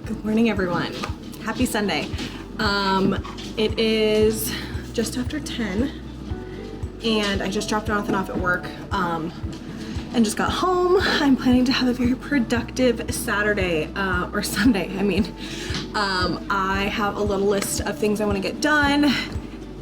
Good morning, everyone. Happy Sunday. It is just after 10 and I just dropped Jonathan off at work and just got home. I'm planning to have a very productive Saturday or Sunday. I have a little list of things I want to get done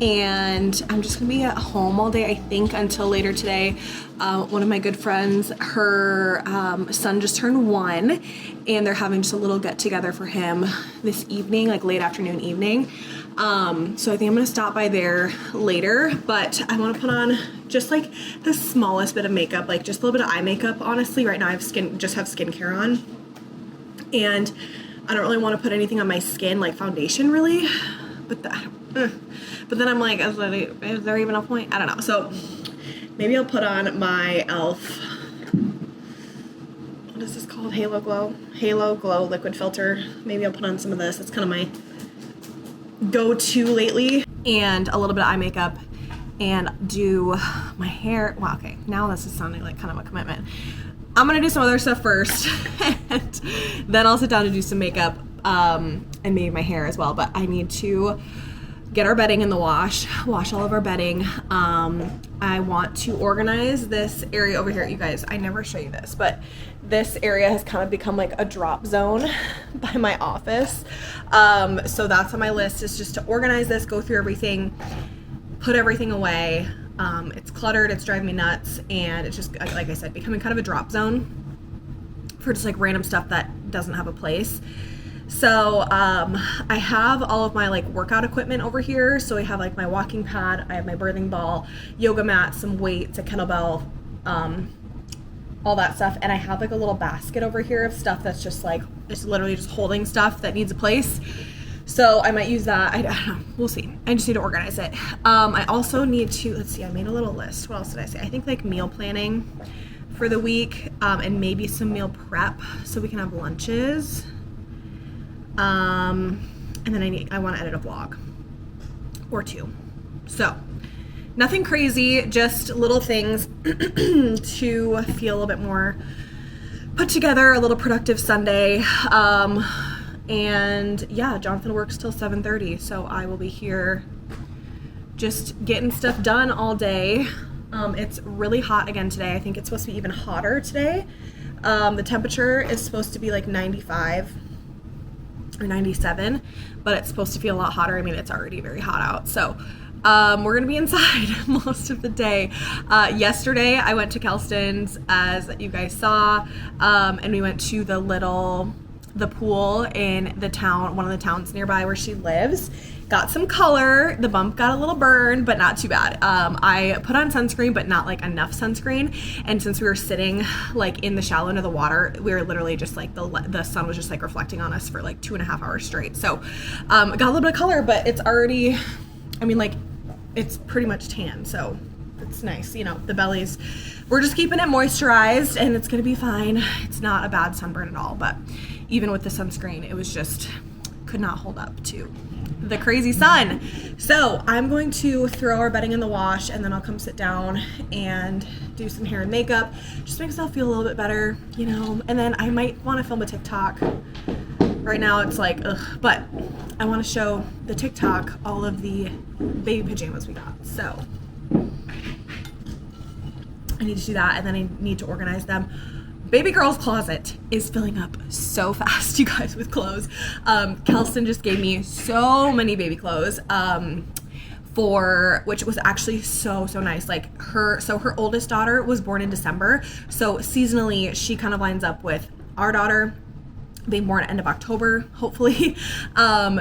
and I'm just gonna be at home all day, I think, until later today. One of my good friends, her son just turned 1 and they're having just a little get together for him this evening, like late afternoon evening. So I think I'm gonna stop by there later, but I wanna put on just like the smallest bit of makeup, like just a little bit of eye makeup. Honestly, right now I have skincare on and I don't really wanna put anything on my skin, like foundation really, but then I'm like, is there even a point? I don't know. So maybe I'll put on my e.l.f. What is this called? Halo Glow liquid filter. Maybe I'll put on some of this. It's kind of my go-to lately. And a little bit of eye makeup and do my hair. Wow, okay. Now this is sounding like kind of a commitment. I'm going to do some other stuff first. And then I'll sit down and do some makeup and maybe my hair as well. But I need to get our bedding in the wash all of our bedding. I want to organize this area over here. You guys, I never show you this, but this area has kind of become like a drop zone by my office. So that's on my list, is just to organize this, go through everything, put everything away. It's cluttered, it's driving me nuts, and it's just, like I said, becoming kind of a drop zone for just like random stuff that doesn't have a place. So I have all of my like workout equipment over here. So I have like my walking pad, I have my birthing ball, yoga mat, some weights, a kettlebell, all that stuff. And I have like a little basket over here of stuff that's just like, it's literally just holding stuff that needs a place. So I might use that. I don't know, we'll see. I just need to organize it. I also need to, let's see, I made a little list. What else did I say? I think like meal planning for the week, and maybe some meal prep so we can have lunches. And then I want to edit a vlog or 2. So nothing crazy, just little things to feel a little bit more put together, a little productive Sunday. And yeah, Jonathan works till 7:30, so I will be here just getting stuff done all day. It's really hot again today. I think it's supposed to be even hotter today. The temperature is supposed to be like 95 or 97, but it's supposed to feel a lot hotter. I mean, it's already very hot out. So we're gonna be inside most of the day. Yesterday I went to Kelston's, as you guys saw, and we went to the pool in the town, one of the towns nearby where she lives. Got some color. The bump got a little burn, but not too bad. I put on sunscreen, but not like enough sunscreen. And since we were sitting like in the shallow end of the water, we were literally just like the sun was just like reflecting on us for like 2.5 hours straight. So got a little bit of color, but it's already, I mean, like it's pretty much tan. So it's nice. You know, the bellies, we're just keeping it moisturized and it's going to be fine. It's not a bad sunburn at all, but even with the sunscreen, it was just, could not hold up to the crazy sun. So I'm going to throw our bedding in the wash and then I'll come sit down and do some hair and makeup. Just make myself feel a little bit better, you know, and then I might want to film a TikTok. Right now it's like, ugh, but I want to show the TikTok all of the baby pajamas we got. So I need to do that and then I need to organize them. Baby girl's closet is filling up so fast, you guys, with clothes. Kelston just gave me so many baby clothes, which was actually so nice. Like her oldest daughter was born in December, so seasonally she kind of lines up with our daughter being born at end of October, hopefully.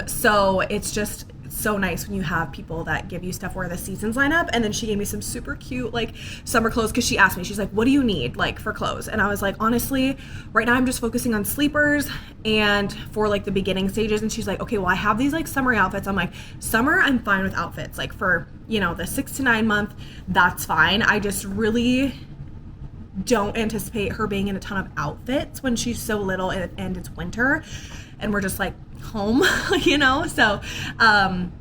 So it's just so nice when you have people that give you stuff where the seasons line up. And then she gave me some super cute like summer clothes, because she asked me, she's like, what do you need like for clothes? And I was like, honestly, right now I'm just focusing on sleepers and for like the beginning stages. And she's like, okay, well I have these like summery outfits. I'm like, summer I'm fine with outfits, like for, you know, the 6 to 9 month, that's fine. I just really don't anticipate her being in a ton of outfits when she's so little and it's winter and we're just like home, you know? So I'm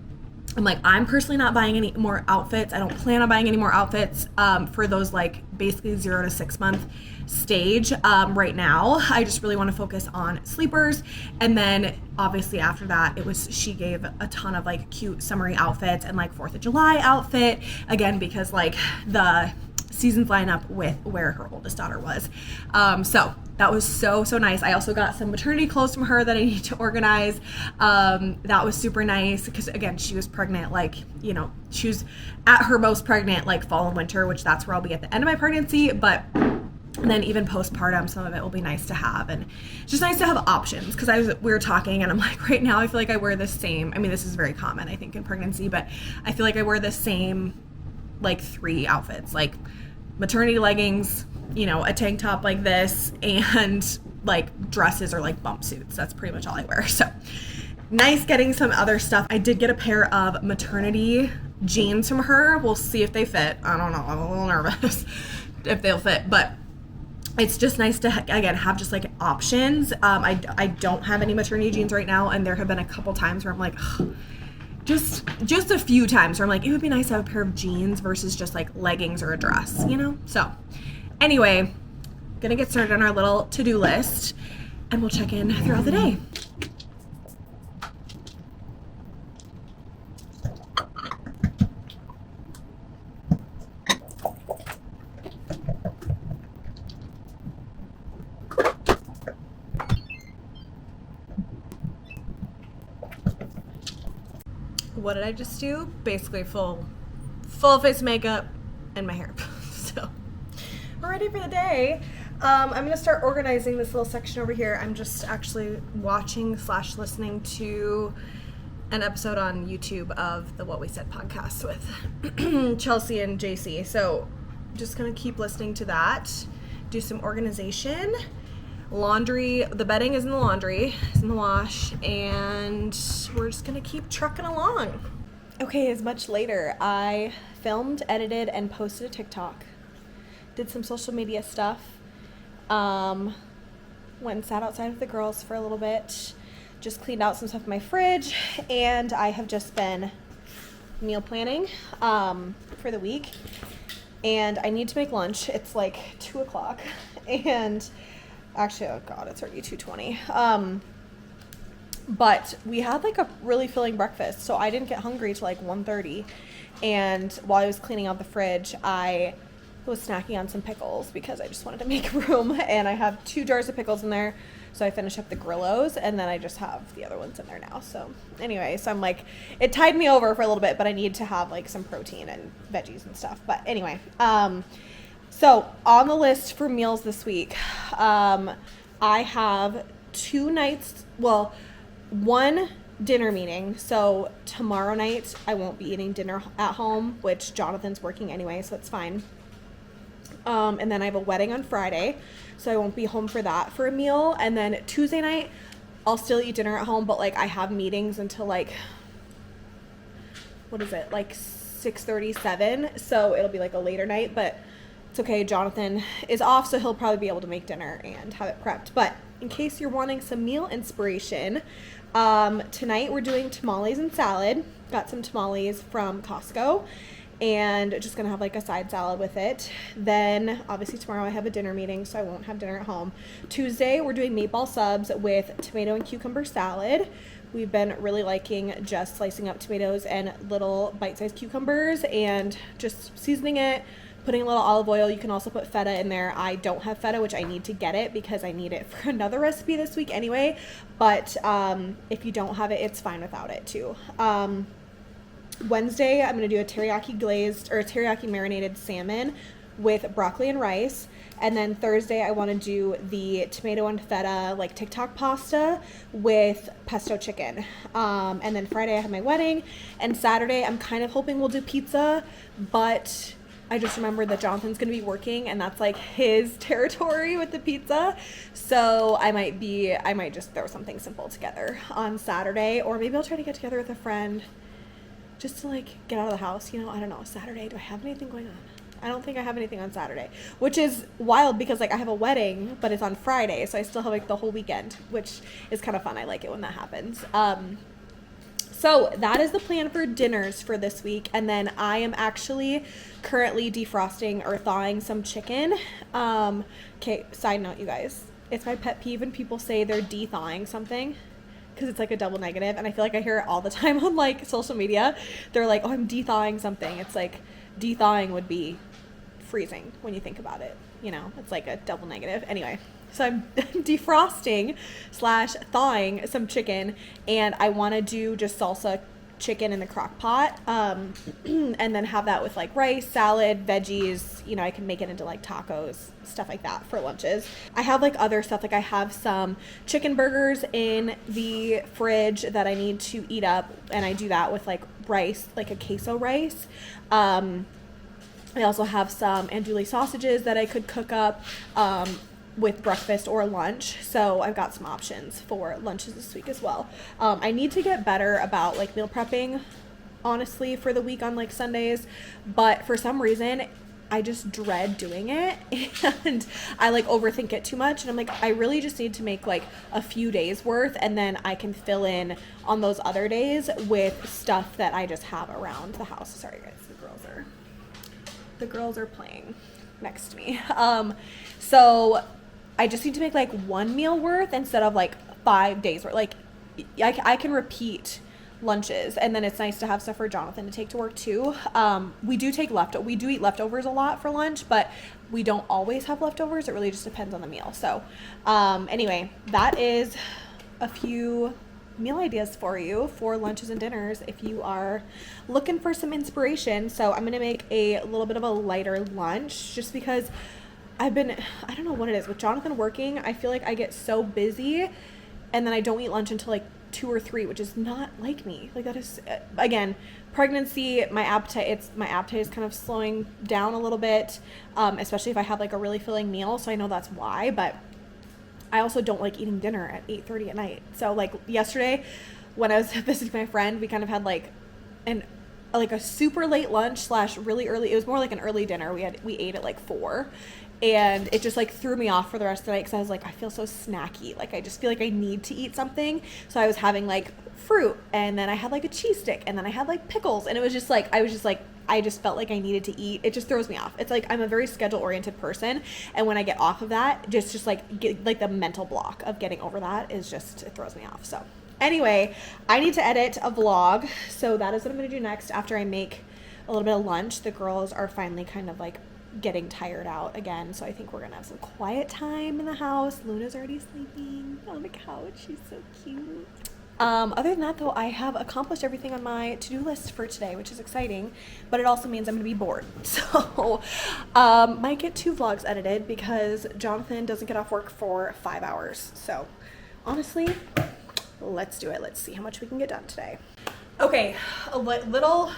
like, I'm personally not buying any more outfits. I don't plan on buying any more outfits for those like basically 0 to 6 month stage right now. I just really want to focus on sleepers. And then obviously after that, she gave a ton of like cute summery outfits and like 4th of July outfit, again, because like the seasons line up with where her oldest daughter was. So that was so nice. I also got some maternity clothes from her that I need to organize. That was super nice because again, she was pregnant, like, you know, she was at her most pregnant like fall and winter, which that's where I'll be at the end of my pregnancy. But then even postpartum, some of it will be nice to have. And it's just nice to have options because we were talking and I'm like, right now I feel like I wear the same. I mean, this is very common, I think, in pregnancy, but I feel like I wear the same like 3 outfits, like maternity leggings, you know, a tank top like this, and like dresses or like bump suits. That's pretty much all I wear. So nice getting some other stuff. I did get a pair of maternity jeans from her. We'll see if they fit. I don't know. I'm a little nervous if they'll fit, but it's just nice to, again, have just like options. I don't have any maternity jeans right now, and there have been a couple times where I'm like, ugh, just a few times where I'm like, it would be nice to have a pair of jeans versus just like leggings or a dress, you know? So anyway, gonna get started on our little to-do list and we'll check in throughout the day. What did I just do? Basically full face makeup and my hair. So we're ready for the day. I'm gonna start organizing this little section over here. I'm just actually watching / listening to an episode on YouTube of the What We Said podcast with Chelsea and JC. So just gonna keep listening to that, do some organization. Laundry, the bedding is in the laundry, it's in the wash, and we're just gonna keep trucking along. Okay, it's much later. I filmed, edited, and posted a TikTok. Did some social media stuff. Went and sat outside with the girls for a little bit. Just cleaned out some stuff in my fridge, and I have just been meal planning for the week. And I need to make lunch. It's like 2 o'clock, and actually, oh god, it's already 2:20. But we had like a really filling breakfast, so I didn't get hungry till like 1:30. And while I was cleaning out the fridge, I was snacking on some pickles because I just wanted to make room. And I have 2 jars of pickles in there, so I finished up the Grillos, and then I just have the other ones in there now. So anyway, so I'm like, it tied me over for a little bit, but I need to have like some protein and veggies and stuff. But anyway, so on the list for meals this week, I have 2 nights, well, 1 dinner meeting. So tomorrow night I won't be eating dinner at home, which Jonathan's working anyway, so it's fine. And then I have a wedding on Friday, so I won't be home for that for a meal. And then Tuesday night I'll still eat dinner at home, but like I have meetings until like, what is it, like 6:37, so it'll be like a later night, but it's okay. Jonathan is off, so he'll probably be able to make dinner and have it prepped. But in case you're wanting some meal inspiration, tonight we're doing tamales and salad. Got some tamales from Costco, and just gonna have like a side salad with it. Then obviously tomorrow I have a dinner meeting, so I won't have dinner at home. Tuesday we're doing meatball subs with tomato and cucumber salad. We've been really liking just slicing up tomatoes and little bite-sized cucumbers and just seasoning it, putting a little olive oil. You can also put feta in there. I don't have feta, which I need to get it because I need it for another recipe this week anyway. But if you don't have it, it's fine without it too. Wednesday, I'm going to do a teriyaki glazed or teriyaki marinated salmon with broccoli and rice. And then Thursday, I want to do the tomato and feta like TikTok pasta with pesto chicken. And then Friday, I have my wedding. And Saturday, I'm kind of hoping we'll do pizza, but I just remembered that Jonathan's going to be working, and that's like his territory with the pizza. So I might just throw something simple together on Saturday, or maybe I'll try to get together with a friend just to like get out of the house. You know, I don't know. Saturday, do I have anything going on? I don't think I have anything on Saturday, which is wild because like I have a wedding, but it's on Friday, so I still have like the whole weekend, which is kind of fun. I like it when that happens. So that is the plan for dinners for this week. And then I am actually currently defrosting or thawing some chicken. Okay, side note, you guys. It's my pet peeve when people say they're de-thawing something, because it's like a double negative. And I feel like I hear it all the time on like social media. They're like, oh, I'm de-thawing something. It's like de-thawing would be freezing when you think about it. You know, it's like a double negative. Anyway. So I'm defrosting / thawing some chicken, and I want to do just salsa chicken in the crock pot, and then have that with like rice, salad, veggies. You know, I can make it into like tacos, stuff like that for lunches. I have like other stuff, like I have some chicken burgers in the fridge that I need to eat up, and I do that with like rice, like a queso rice. I also have some andouille sausages that I could cook up with breakfast or lunch. So I've got some options for lunches this week as well. I need to get better about like meal prepping, honestly, for the week on like Sundays. But for some reason, I just dread doing it, and I like overthink it too much. And I'm like, I really just need to make like a few days worth, and then I can fill in on those other days with stuff that I just have around the house. Sorry guys, the girls are playing next to me. So I just need to make like one meal worth instead of like 5 days worth. Like I can repeat lunches, and then it's nice to have stuff for Jonathan to take to work too. We do eat leftovers a lot for lunch, but we don't always have leftovers. It really just depends on the meal. So anyway, that is a few meal ideas for you for lunches and dinners if you are looking for some inspiration. So I'm gonna make a little bit of a lighter lunch just because I don't know what it is with Jonathan working. I feel like I get so busy, and then I don't eat lunch until like 2 or 3, which is not like me. Like that is, again, pregnancy, my appetite is kind of slowing down a little bit, especially if I have like a really filling meal. So I know that's why, but I also don't like eating dinner at 8:30 at night. So like yesterday when I was visiting my friend, we kind of had like a super late lunch / really early. It was more like an early dinner. We ate at like 4, and it just like threw me off for the rest of the night because I was like, I feel so snacky. Like I just feel like I need to eat something. So I was having like fruit, and then I had like a cheese stick, and then I had like pickles, and it was just like I just felt like I needed to eat. It just throws me off. It's like I'm a very schedule-oriented person, and when I get off of that, just like the mental block of getting over that is just, it throws me off. So anyway, I need to edit a vlog, so that is what I'm going to do next after I make a little bit of lunch. The girls are finally kind of like getting tired out again, so I think we're going to have some quiet time in the house. Luna's already sleeping on the couch. She's so cute. Other than that, though, I have accomplished everything on my to-do list for today, which is exciting, but it also means I'm going to be bored. So, might get 2 vlogs edited because Jonathan doesn't get off work for 5 hours. So, honestly, let's do it. Let's see how much we can get done today. Okay, a little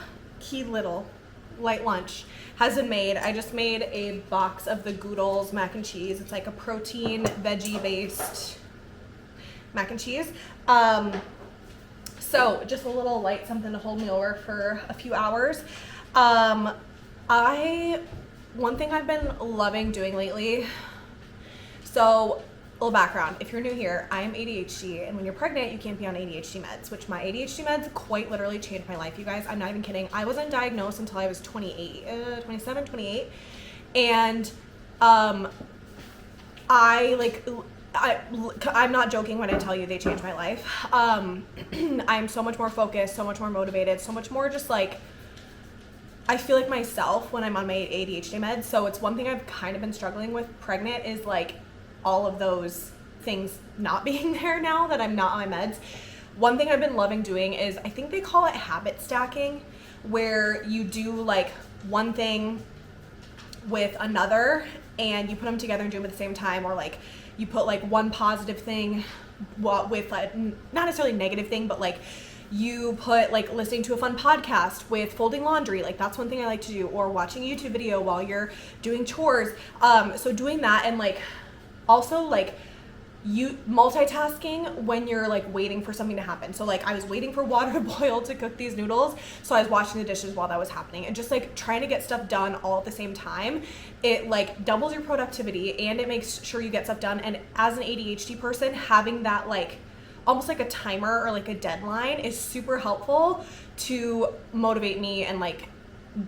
light lunch has been made. I just made a box of the Goodles mac and cheese. It's like a protein, veggie-based mac and cheese. So just a little light something to hold me over for a few hours. One thing I've been loving doing lately, so a little background, if you're new here, I am ADHD, and when you're pregnant, you can't be on ADHD meds, which my ADHD meds quite literally changed my life, you guys. I'm not even kidding. I wasn't diagnosed until I was 27, 28, and I'm not joking when I tell you they changed my life. I'm so much more focused, so much more motivated, so much more just like, I feel like myself when I'm on my ADHD meds. So it's one thing I've kind of been struggling with pregnant is like all of those things not being there now that I'm not on my meds. One thing I've been loving doing is, I think they call it habit stacking, where you do like one thing with another and you put them together and do them at the same time, or like you put like one positive thing with like, not necessarily negative thing, but like you put like listening to a fun podcast with folding laundry. Like that's one thing I like to do, or watching a YouTube video while you're doing chores. So doing that, and like also like you multitasking when you're like waiting for something to happen. So like I was waiting for water to boil to cook these noodles, so I was washing the dishes while that was happening, and just like trying to get stuff done all at the same time. It like doubles your productivity, and it makes sure you get stuff done. And as an ADHD person, having that like almost like a timer or like a deadline is super helpful to motivate me and like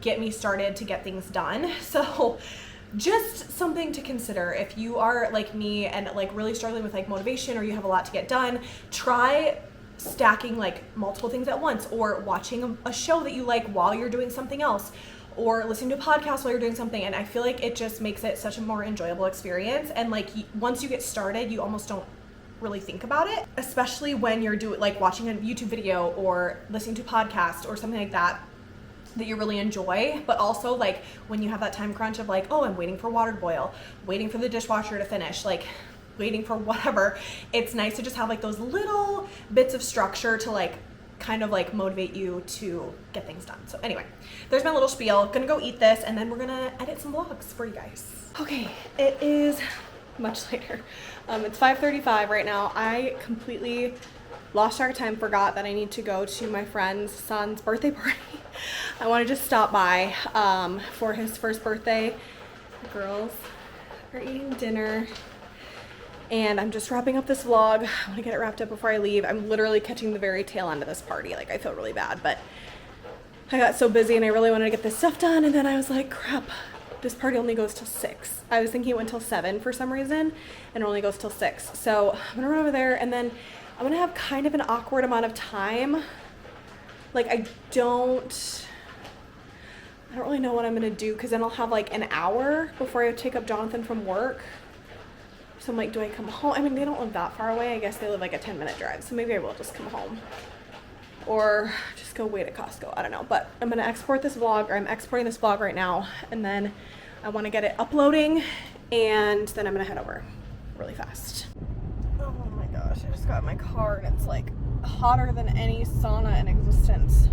get me started to get things done. So just something to consider if you are like me and like really struggling with like motivation, or you have a lot to get done. Try stacking like multiple things at once, or watching a show that you like while you're doing something else, or listening to a podcast while you're doing something. And I feel like it just makes it such a more enjoyable experience. And like once you get started, you almost don't really think about it, especially when you're like watching a YouTube video or listening to a podcast or something like that you really enjoy. But also like when you have that time crunch of like, oh, I'm waiting for water to boil, waiting for the dishwasher to finish, like waiting for whatever, it's nice to just have like those little bits of structure to like kind of like motivate you to get things done. So anyway, there's my little spiel. Gonna go eat this and then we're gonna edit some vlogs for you guys. Okay, it is much later. It's 5:35 right now. I completely lost track of time, forgot that I need to go to my friend's son's birthday party. I want to just stop by for his first birthday. The girls are eating dinner. And I'm just wrapping up this vlog. I want to get it wrapped up before I leave. I'm literally catching the very tail end of this party. Like, I feel really bad, but I got so busy and I really wanted to get this stuff done. And then I was like, crap, this party only goes till 6. I was thinking it went till 7 for some reason, and it only goes till 6. So I'm gonna run over there, and then I'm gonna have kind of an awkward amount of time. Like, I don't really know what I'm gonna do, because then I'll have like an hour before I take up Jonathan from work. So I'm like, do I come home? I mean, they don't live that far away. I guess they live like a 10-minute drive. So maybe I will just come home or just go wait at Costco. I don't know. But I'm going to export this vlog, or I'm exporting this vlog right now. And then I want to get it uploading, and then I'm going to head over really fast. Oh my gosh. I just got in my car and it's like hotter than any sauna in existence.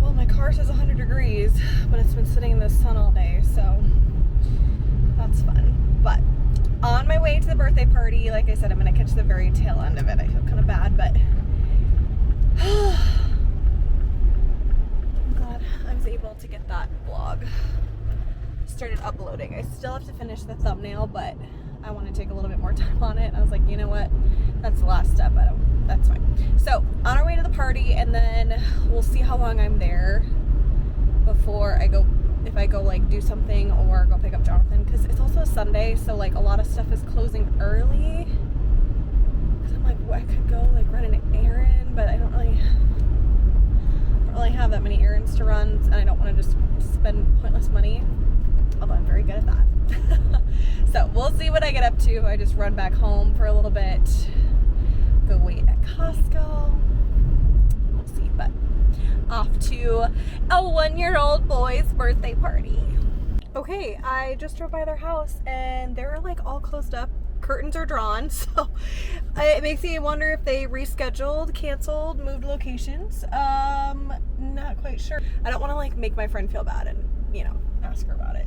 Well, my car says 100 degrees, but it's been sitting in the sun all day. So that's fun. But on my way to the birthday party, like I said, I'm going to catch the very tail end of it. I feel kind of bad, but I'm glad I was able to get that vlog started uploading. I still have to finish the thumbnail, but I want to take a little bit more time on it. I was like, you know what? That's the last step. That's fine. So on our way to the party, and then we'll see how long I'm there before I go, if I go like do something or go pick up Jonathan, because it's also a Sunday, so like a lot of stuff is closing early. Because I'm like, well, I could go like run an errand, but I don't really have that many errands to run, and I don't want to just spend pointless money, although I'm very good at that. So we'll see what I get up to if I just run back home for a little bit, go wait at Costco. We'll see, but off to a 1-year-old boy's birthday party. Okay, I just drove by their house and they're like all closed up. Curtains are drawn, so it makes me wonder if they rescheduled, canceled, moved locations. Not quite sure. I don't want to like make my friend feel bad and, you know, ask her about it.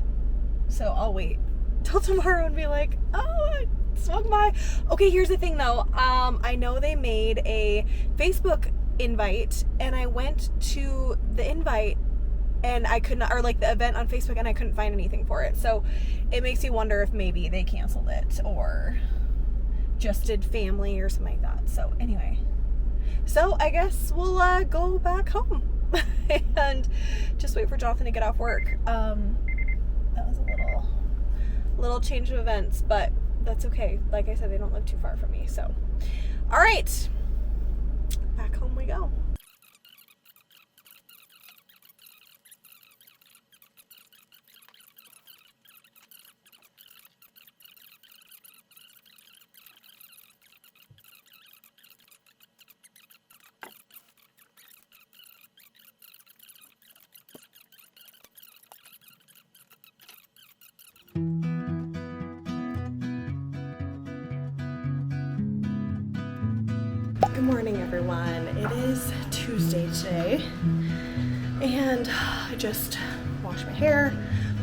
So I'll wait till tomorrow and be like, oh, I swung by. Okay, here's the thing though. I know they made a Facebook invite, and I went to the invite and I could not, or like the event on Facebook, and I couldn't find anything for it. So it makes me wonder if maybe they canceled it or just did family or something like that. So anyway, so I guess we'll go back home and just wait for Jonathan to get off work. That was a little change of events, but that's okay. Like I said, they don't live too far from me. So all right, back home we go. Good morning, everyone. It is Tuesday today, and I just washed my hair,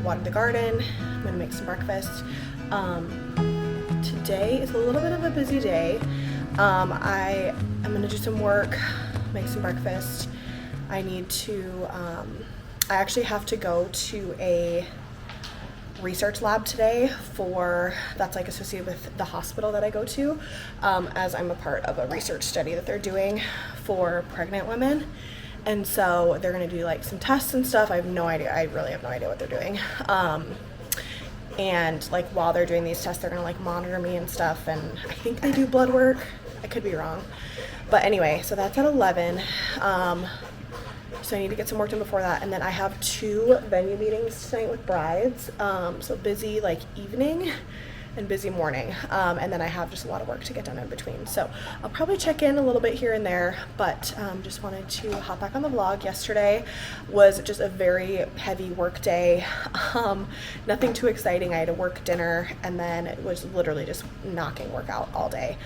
watered the garden. I'm gonna make some breakfast. Today is a little bit of a busy day. I am gonna do some work, make some breakfast. I need to, I actually have to go to a research lab today that's like associated with the hospital that I go to, as I'm a part of a research study that they're doing for pregnant women. And so they're going to do like some tests and stuff. I have no idea. I really have no idea what they're doing. And like while they're doing these tests, they're going to like monitor me and stuff. And I think they do blood work. I could be wrong. But anyway, so that's at 11. So I need to get some work done before that. And then I have 2 venue meetings tonight with brides. So busy like evening and busy morning. And then I have just a lot of work to get done in between. So I'll probably check in a little bit here and there, but just wanted to hop back on the vlog. Yesterday was just a very heavy work day. Nothing too exciting. I had a work dinner and then it was literally just knocking work out all day.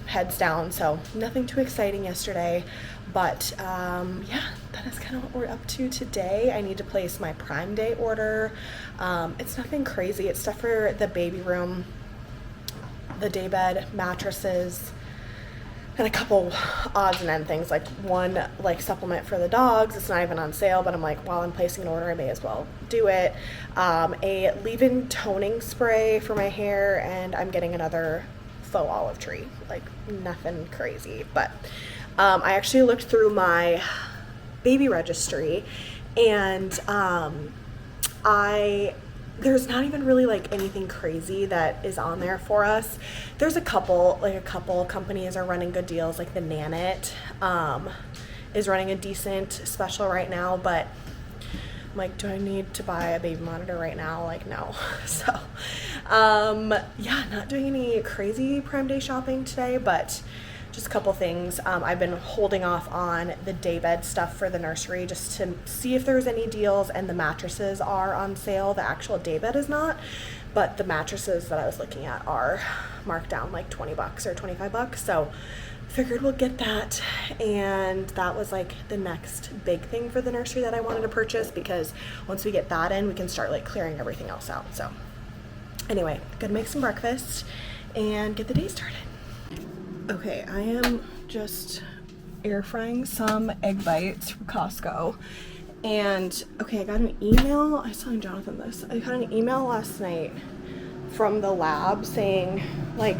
Heads down. So nothing too exciting yesterday. But yeah, that is kind of what we're up to today. I need to place my Prime Day order. It's nothing crazy. It's stuff for the baby room, the daybed, mattresses, and a couple odds and end things, like one like supplement for the dogs. It's not even on sale, but I'm like, while I'm placing an order, I may as well do it. A leave-in toning spray for my hair, and I'm getting another faux olive tree. Like nothing crazy, but I actually looked through my baby registry, and there's not even really like anything crazy that is on there for us. There's a couple companies are running good deals, like the Nanit is running a decent special right now, but I'm like, do I need to buy a baby monitor right now? Like, no. So yeah, not doing any crazy Prime Day shopping today, but just a couple things. I've been holding off on the daybed stuff for the nursery just to see if there's any deals, and the mattresses are on sale. The actual daybed is not, but the mattresses that I was looking at are marked down like $20 or $25. So figured we'll get that. And that was like the next big thing for the nursery that I wanted to purchase, because once we get that in, we can start like clearing everything else out. So anyway, gonna make some breakfast and get the day started. Okay, I am just air frying some egg bites from Costco. And okay, I got an email. I was telling Jonathan this. I got an email last night from the lab saying, like,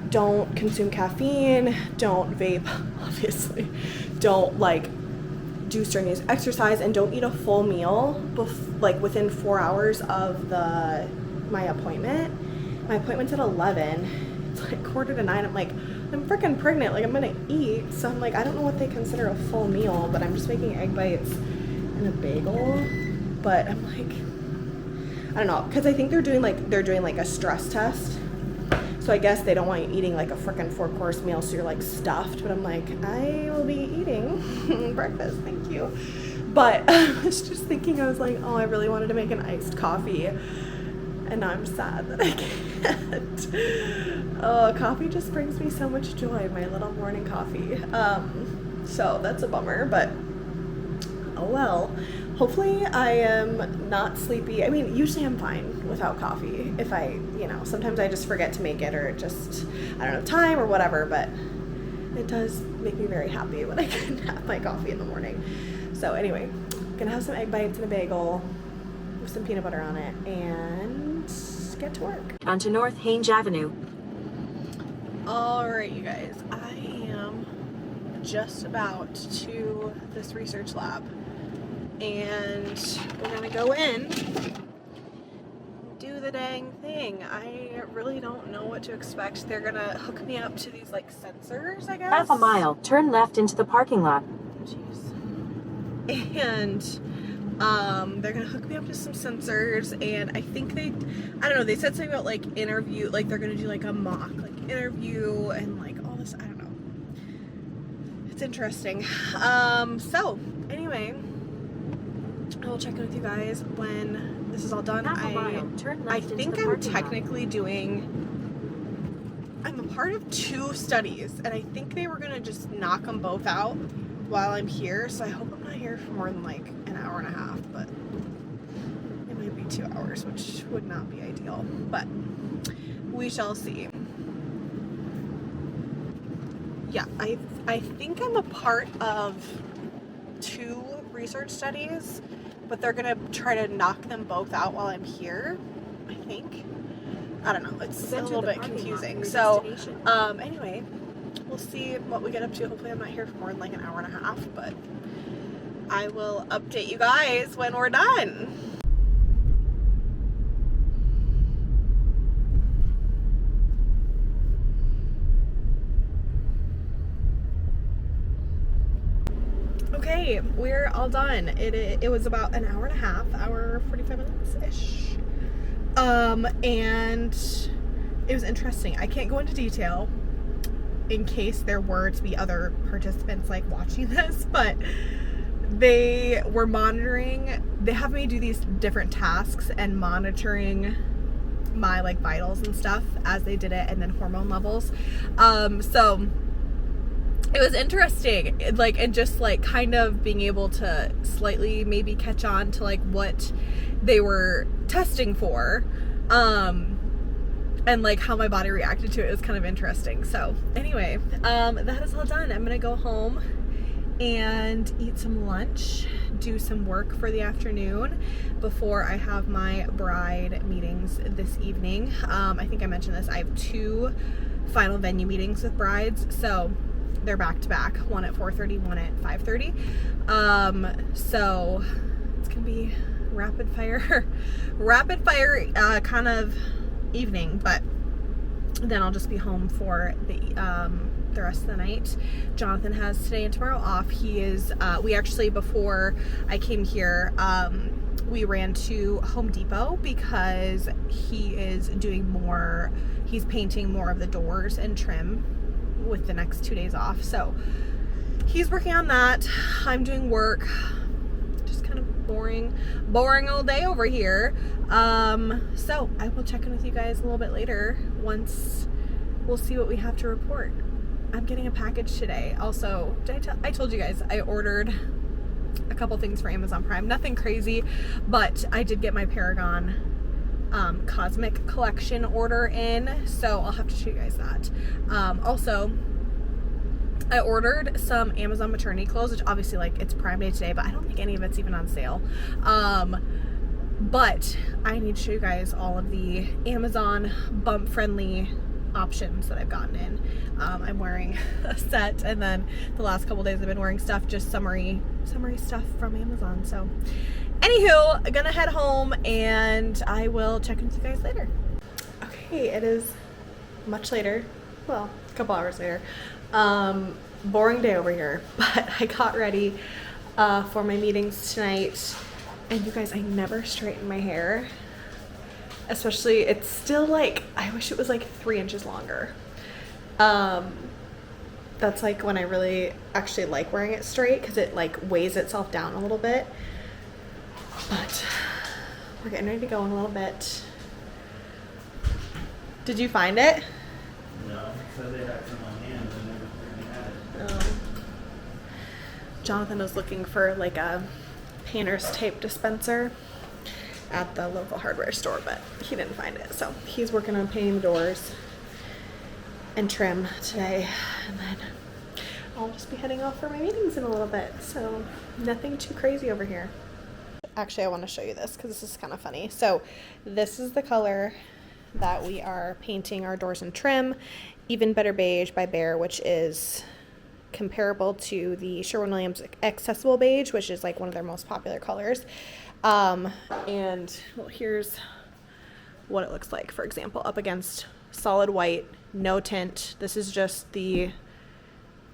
don't consume caffeine, don't vape, obviously, don't like do strenuous exercise, and don't eat a full meal like within 4 hours of my appointment. My appointment's at 11. Like 8:45. I'm like, I'm freaking pregnant, like I'm gonna eat. So I'm like, I don't know what they consider a full meal, but I'm just making egg bites and a bagel. But I'm like, I don't know, because I think they're doing like a stress test. So I guess they don't want you eating like a freaking 4-course meal, so you're like stuffed. But I'm like, I will be eating breakfast, thank you. But I was just thinking, I was like, oh, I really wanted to make an iced coffee, and now I'm sad that I can't. Oh, coffee just brings me so much joy, my little morning coffee. So that's a bummer, but oh well. Hopefully I am not sleepy. I mean, usually I'm fine without coffee. If sometimes I just forget to make it, or just, I don't have time or whatever, but it does make me very happy when I can have my coffee in the morning. So anyway, gonna have some egg bites and a bagel with some peanut butter on it, and get to work. Onto North Hange Avenue. All right, you guys, I am just about to this research lab, and we're gonna go in, do the dang thing. I really don't know what to expect. They're gonna hook me up to these like sensors, I guess. Half a mile, turn left into the parking lot. Jeez. And they're gonna hook me up to some sensors, and I think I don't know, they said something about like interview, like they're gonna do like a mock like interview and like all this, I don't know. It's interesting. So anyway, I will check in with you guys when this is all done. I think I'm technically I'm a part of 2 studies, and I think they were gonna just knock them both out while I'm here, so I hope I'm not here for more than like an hour and a half, but it might be 2 hours, which would not be ideal, but we shall see. Yeah, I think I'm a part of 2 research studies, but they're gonna try to knock them both out while I'm here, I think. I don't know, it's a little bit confusing. So anyway, we'll see what we get up to. Hopefully I'm not here for more than like an hour and a half, but I will update you guys when we're done. Okay, we're all done. It was about an hour and a half, hour 45 minutes-ish. And it was interesting. I can't go into detail in case there were to be other participants like watching this, but they were monitoring, they have me do these different tasks and monitoring my like vitals and stuff as they did it, and then hormone levels. So it was interesting, like, and just like kind of being able to slightly maybe catch on to like what they were testing for, and like how my body reacted to it is kind of interesting. So anyway, that is all done. I'm gonna go home and eat some lunch, do some work for the afternoon before I have my bride meetings this evening. I think I mentioned this. I have 2 final venue meetings with brides, so they're back to back, one at 4:30, one at 5:30. So it's gonna be rapid fire kind of evening, but then I'll just be home for the rest of the night. Jonathan has today and tomorrow off. He is, we actually, before I came here, we ran to Home Depot because he is doing more, he's painting more of the doors and trim with the next 2 days off. So he's working on that. I'm doing work. Just kind of boring all day over here. So I will check in with you guys a little bit later once we'll see what we have to report. I'm getting a package today. Also, I told you guys I ordered a couple things for Amazon Prime. Nothing crazy, but I did get my Paragon Cosmic Collection order in, so I'll have to show you guys that. Also, I ordered some Amazon maternity clothes, which obviously, like, it's Prime Day today, but I don't think any of it's even on sale. But I need to show you guys all of the Amazon bump-friendly options that I've gotten in. I'm wearing a set, and then the last couple days I've been wearing stuff, just summery stuff from Amazon. So anywho, I'm gonna head home and I will check in with you guys later. Okay, it is much later, well, a couple hours later. Boring day over here, but I got ready for my meetings tonight. And you guys, I never straighten my hair. Especially, it's still like, I wish it was like 3 inches longer. That's like when I really actually like wearing it straight, because it like weighs itself down a little bit. But we're getting ready to go in a little bit. Did you find it? No, so they had some on hand and never had it. Jonathan was looking for like a painter's tape dispenser at the local hardware store, but he didn't find it. So he's working on painting the doors and trim today, and then I'll just be heading off for my meetings in a little bit. So nothing too crazy over here. Actually, I want to show you this because this is kind of funny. So this is the color that we are painting our doors and trim, Even Better Beige by Behr, which is comparable to the Sherwin-Williams Accessible Beige, which is like one of their most popular colors. And well, here's what it looks like, for example, up against solid white, no tint. This is just the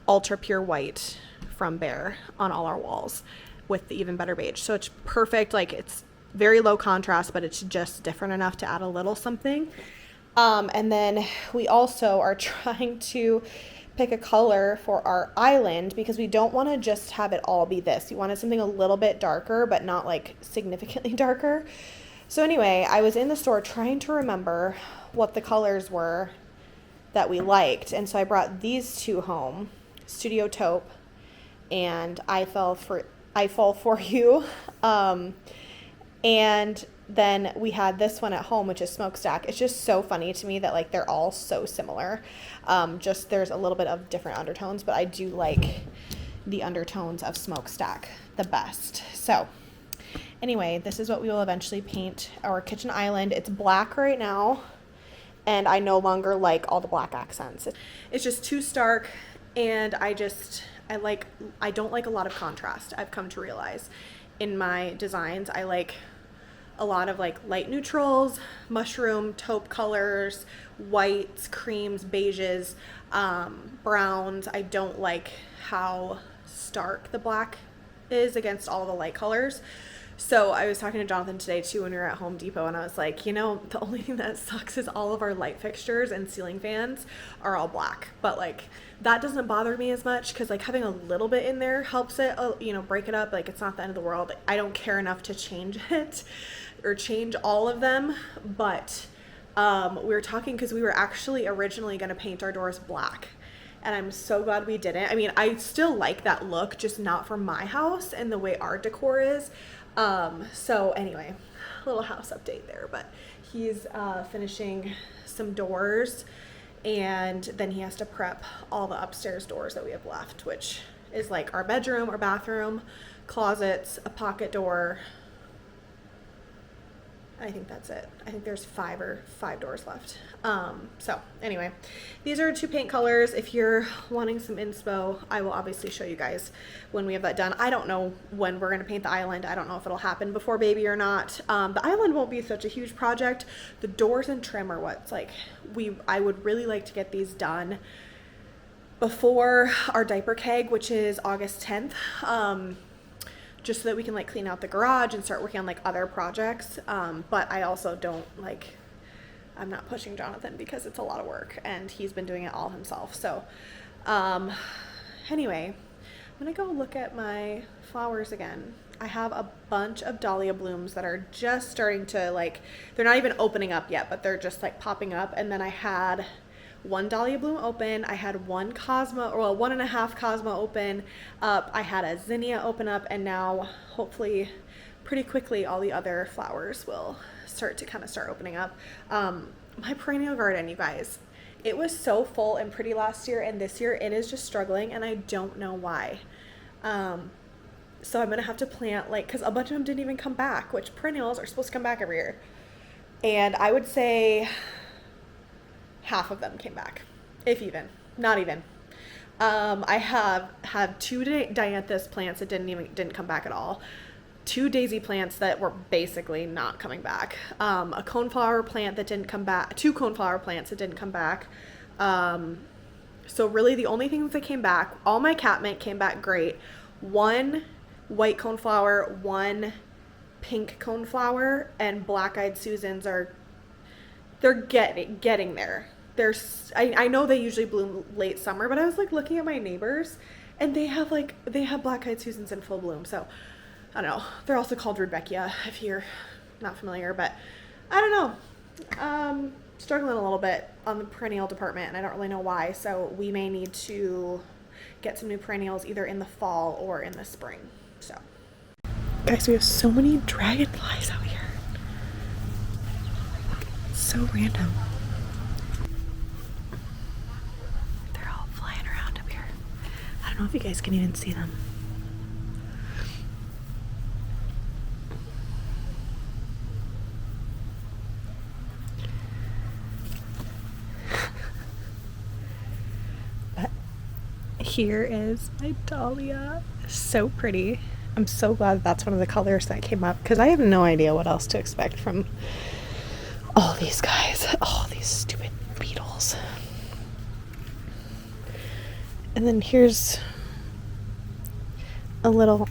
ultra pure white from Behr on all our walls with the Even Better Beige. So it's perfect. Like, it's very low contrast, but it's just different enough to add a little something. And then we also are trying to pick a color for our island, because we don't want to just have it all be this. You wanted something a little bit darker, but not like significantly darker. So anyway, I was in the store trying to remember what the colors were that we liked. And so I brought these 2 home, Studio Taupe and I Fall For You. And then we had this one at home, which is Smokestack. It's just so funny to me that like they're all so similar. Just there's a little bit of different undertones, but I do like the undertones of Smokestack the best. So Anyway, this is what we will eventually paint our kitchen island. It's black right now, and I no longer like all the black accents. It's just too stark, and I don't like a lot of contrast. I've come to realize in my designs, I like a lot of like light neutrals, mushroom, taupe colors, whites, creams, beiges, browns. I don't like how stark the black is against all the light colors. So I was talking to Jonathan today too when we were at Home Depot, and I was like, the only thing that sucks is all of our light fixtures and ceiling fans are all black. But like that doesn't bother me as much because like having a little bit in there helps it, break it up. Like it's not the end of the world. I don't care enough to change it or change all of them. But we were talking because we were actually originally going to paint our doors black. And I'm so glad we didn't. I mean, I still like that look, just not for my house and the way our decor is. So anyway, little house update there, but he's finishing some doors, and then he has to prep all the upstairs doors that we have left, which is like our bedroom, our bathroom, closets, a pocket door. I think that's it. I think there's five doors left. So anyway, these are 2 paint colors. If you're wanting some inspo, I will obviously show you guys when we have that done. I don't know when we're going to paint the island. I don't know if it'll happen before baby or not. The island won't be such a huge project. The doors and trim are what's like, I would really like to get these done before our diaper keg, which is August 10th. Just so that we can like clean out the garage and start working on like other projects. But I also don't like, I'm not pushing Jonathan because it's a lot of work and he's been doing it all himself. So anyway, I'm gonna go look at my flowers again. I have a bunch of dahlia blooms that are just starting to like, they're not even opening up yet, but they're just like popping up. And then I had 1 dahlia bloom open. I had 1 cosmo, or 1.5 cosmo open up. I had a zinnia open up, and now hopefully pretty quickly all the other flowers will start opening up. My perennial garden, you guys, it was so full and pretty last year, and this year it is just struggling, and I don't know why. So I'm gonna have to plant because a bunch of them didn't even come back, which perennials are supposed to come back every year. And I would say half of them came back, if even, not even. I have 2 dianthus plants that didn't come back at all. 2 daisy plants that were basically not coming back. A coneflower plant that didn't come back. 2 coneflower plants that didn't come back. So really the only things that came back, all my catmint came back great. 1 white coneflower, 1 pink coneflower, and black-eyed Susans they're getting there. I know they usually bloom late summer, but I was like looking at my neighbors, and they have black-eyed Susans in full bloom. So I don't know. They're also called Rudbeckia if you're not familiar, but I don't know. Struggling a little bit on the perennial department, and I don't really know why. So we may need to get some new perennials either in the fall or in the spring. So guys, we have so many dragonflies out here. So random. They're all flying around up here. I don't know if you guys can even see them. But here is my dahlia. So pretty. I'm so glad that's one of the colors that came up, because I have no idea what else to expect from all these guys. Oh, these stupid beetles. And then here's a little,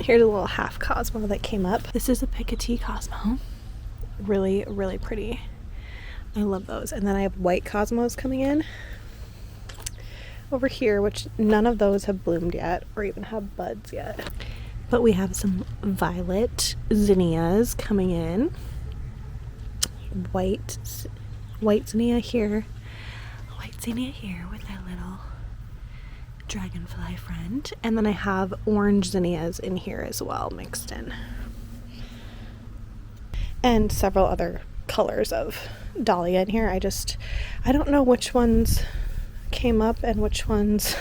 here's a little half Cosmo that came up. This is a Picotee Cosmo. Really, really pretty. I love those. And then I have white Cosmos coming in over here, which none of those have bloomed yet or even have buds yet. But we have some violet zinnias coming in. White zinnia here. White zinnia here with our little dragonfly friend. And then I have orange zinnias in here as well, mixed in. And several other colors of dahlia in here. I don't know which ones came up and which ones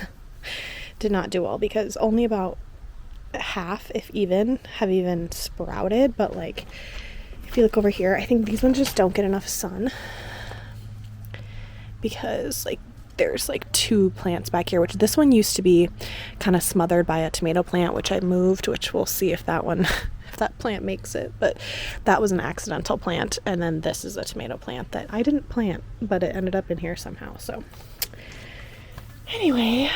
did not do well, because only about half, if even, have even sprouted, but like if you look over here, I think these ones just don't get enough sun because like there's like 2 plants back here, which this one used to be kind of smothered by a tomato plant, which I moved, which we'll see if that one if that plant makes it, but that was an accidental plant. And then this is a tomato plant that I didn't plant, but it ended up in here somehow. So anyway,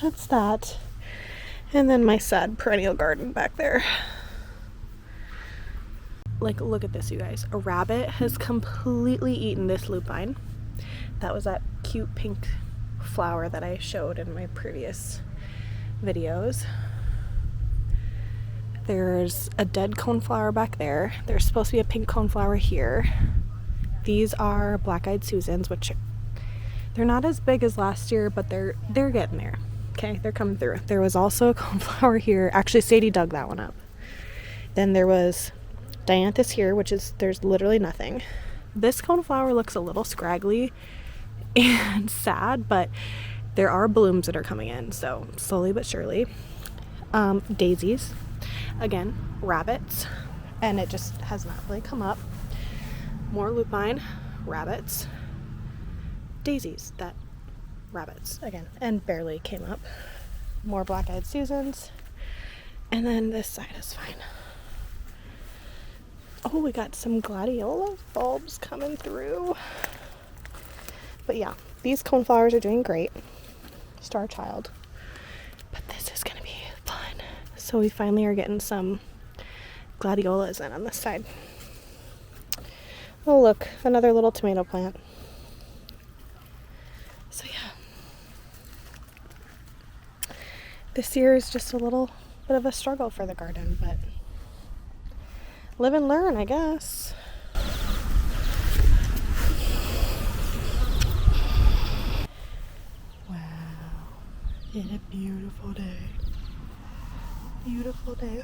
that's that. And then my sad perennial garden back there. Like, look at this, you guys. A rabbit has completely eaten this lupine. That was that cute pink flower that I showed in my previous videos. There's a dead coneflower back there. There's supposed to be a pink coneflower here. These are black-eyed Susans, which they're not as big as last year, but they're getting there. Okay, they're coming through. There was also a coneflower here. Actually, Sadie dug that one up. Then there was dianthus here, which is, there's literally nothing. This coneflower looks a little scraggly and sad, but there are blooms that are coming in, so slowly but surely. Daisies, again, rabbits, and it just has not really come up. More lupine, rabbits, daisies, that rabbits again, and barely came up. More black-eyed Susans, and then this side is fine. Oh, we got some gladiola bulbs coming through. But yeah, these coneflowers are doing great. Star Child. But this is gonna be fun. So we finally are getting some gladiolas in on this side. Oh look, another little tomato plant. So yeah. This year is just a little bit of a struggle for the garden, but live and learn, I guess. Wow. It's a beautiful day. Beautiful day.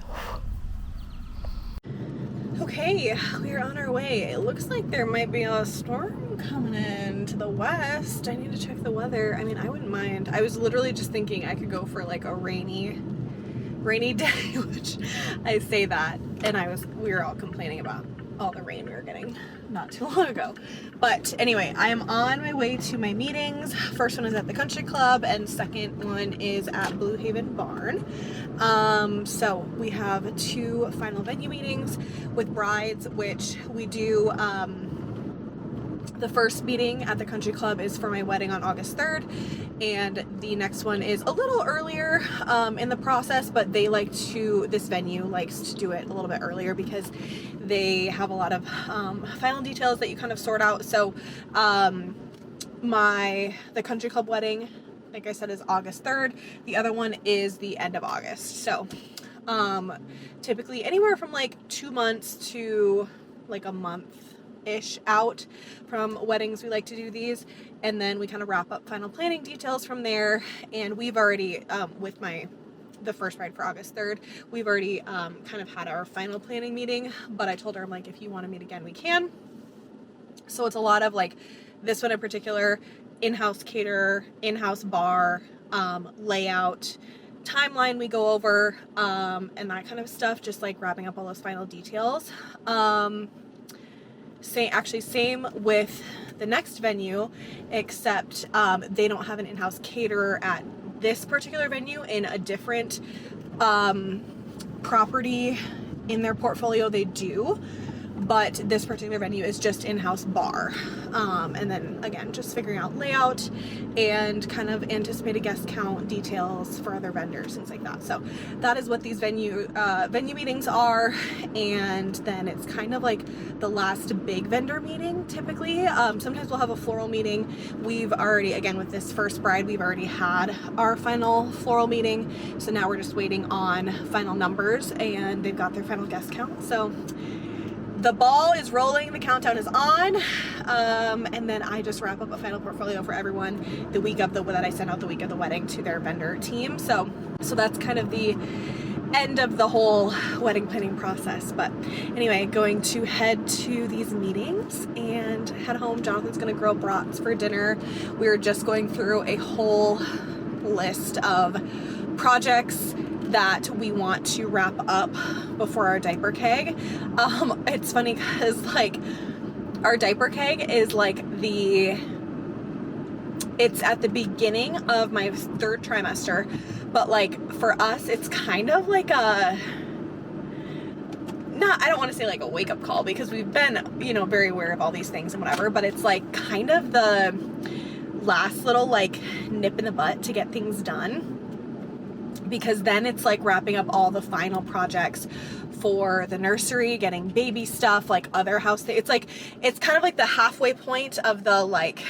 Okay, we are on our way. It looks like there might be a storm coming in to the west. I need to check the weather. I mean, I wouldn't mind. I was literally just thinking I could go for like a rainy day, which I say that, and we were all complaining about all the rain we were getting not too long ago. But anyway, I am on my way to my meetings. First one is at the country club, and second one is at Blue Haven Barn. So we have 2 final venue meetings with brides, which we do. The first meeting at the country club is for my wedding on August 3rd, and the next one is a little earlier in the process, but this venue likes to do it a little bit earlier because they have a lot of final details that you kind of sort out. So the country club wedding, like I said, is August 3rd. The other one is the end of August. So typically anywhere from like 2 months to like a month-ish out from weddings, we like to do these, and then we kind of wrap up final planning details from there. And we've already with the first bride for August 3rd, we've already kind of had our final planning meeting, but I told her, I'm like, if you want to meet again, we can. So it's a lot of like this one in particular, in-house caterer, in-house bar, layout, timeline we go over, and that kind of stuff, just like wrapping up all those final details. Same with the next venue, except they don't have an in-house caterer at this particular venue. In a different property in their portfolio, they do, but this particular venue is just in-house bar. And then again, just figuring out layout and kind of anticipated guest count details for other vendors, things like that. So that is what these venue meetings are. And then it's kind of like the last big vendor meeting typically. Sometimes we'll have a floral meeting. We've already, again with this first bride, we've already had our final floral meeting. So now we're just waiting on final numbers, and they've got their final guest count. So the ball is rolling, the countdown is on, and then I just wrap up a final portfolio for everyone the week of that I sent out the week of the wedding to their vendor team. So that's kind of the end of the whole wedding planning process. But anyway, going to head to these meetings and head home. Jonathan's gonna grill brats for dinner. We were just going through a whole list of projects that we want to wrap up before our diaper keg. It's funny because like our diaper keg is like it's at the beginning of my 3rd trimester, but like for us it's kind of like I don't want to say like a wake-up call, because we've been, you know, very aware of all these things and whatever, but it's like kind of the last little like nip in the butt to get things done, because then it's like wrapping up all the final projects for the nursery, getting baby stuff, like other house things. It's like, it's kind of like the halfway point of the like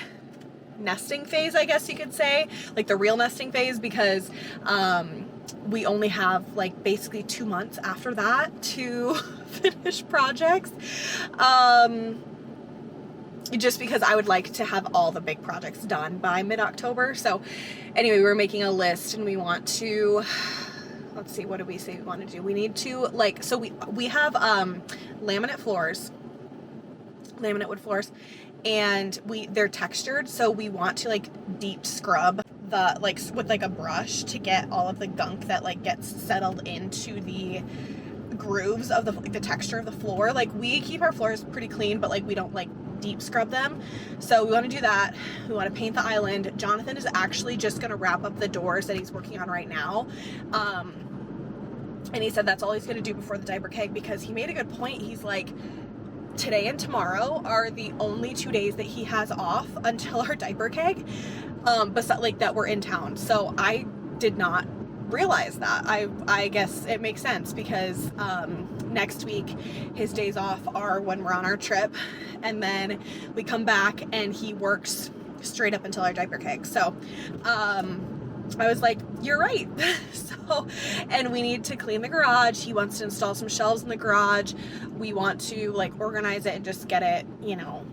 nesting phase, I guess you could say, like the real nesting phase, because we only have like basically 2 months after that to finish projects, just because I would like to have all the big projects done by mid-October. So anyway, we're making a list, and we want to, let's see, what do we say we want to do? We need to like, so we have laminate wood floors, and they're textured, so we want to like deep scrub the, like with like a brush, to get all of the gunk that like gets settled into the grooves of the texture of the floor. Like we keep our floors pretty clean, but like we don't like deep scrub them. So we want to do that. We want to paint the island. Jonathan is actually just going to wrap up the doors that he's working on right now. And he said that's all he's going to do before the diaper keg, because he made a good point. He's like, today and tomorrow are the only 2 days that he has off until our diaper keg, but like that we're in town. So I did not realize that. I guess it makes sense, because next week his days off are when we're on our trip, and then we come back and he works straight up until our diaper keg. So I was like, you're right. So, and we need to clean the garage. He wants to install some shelves in the garage. We want to like organize it and just get it, you know,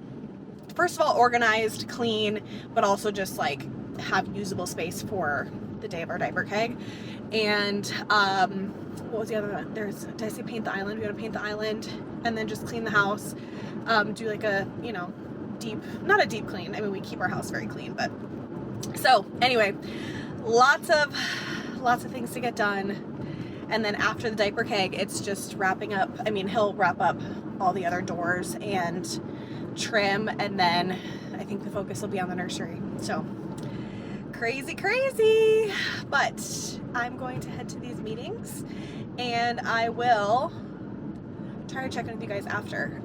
first of all organized, clean, but also just like have usable space for the day of our diaper keg. And what was the other one? Did I say paint the island? We gotta paint the island, and then just clean the house. Do like a, you know, not a deep clean. I mean, we keep our house very clean, but so anyway, lots of things to get done. And then after the diaper keg, it's just wrapping up. I mean, he'll wrap up all the other doors and trim, and then I think the focus will be on the nursery. So crazy, but I'm going to head to these meetings, and I will try to check in with you guys after.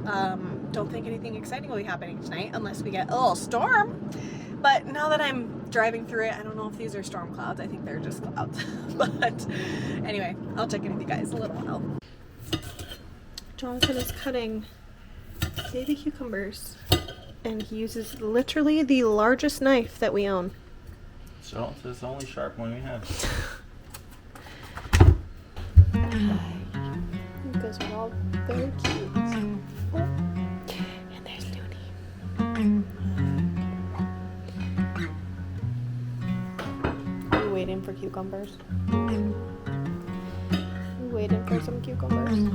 Don't think anything exciting will be happening tonight unless we get a little storm, but now that I'm driving through it, I don't know if these are storm clouds. I think they're just clouds. But anyway, I'll check in with you guys in a little while. Jonathan is cutting baby cucumbers, and he uses literally the largest knife that we own. So it's the only sharp one we have. You guys are all very cute. Oh. And there's Looney. Are you waiting for cucumbers? Are you waiting for some cucumbers?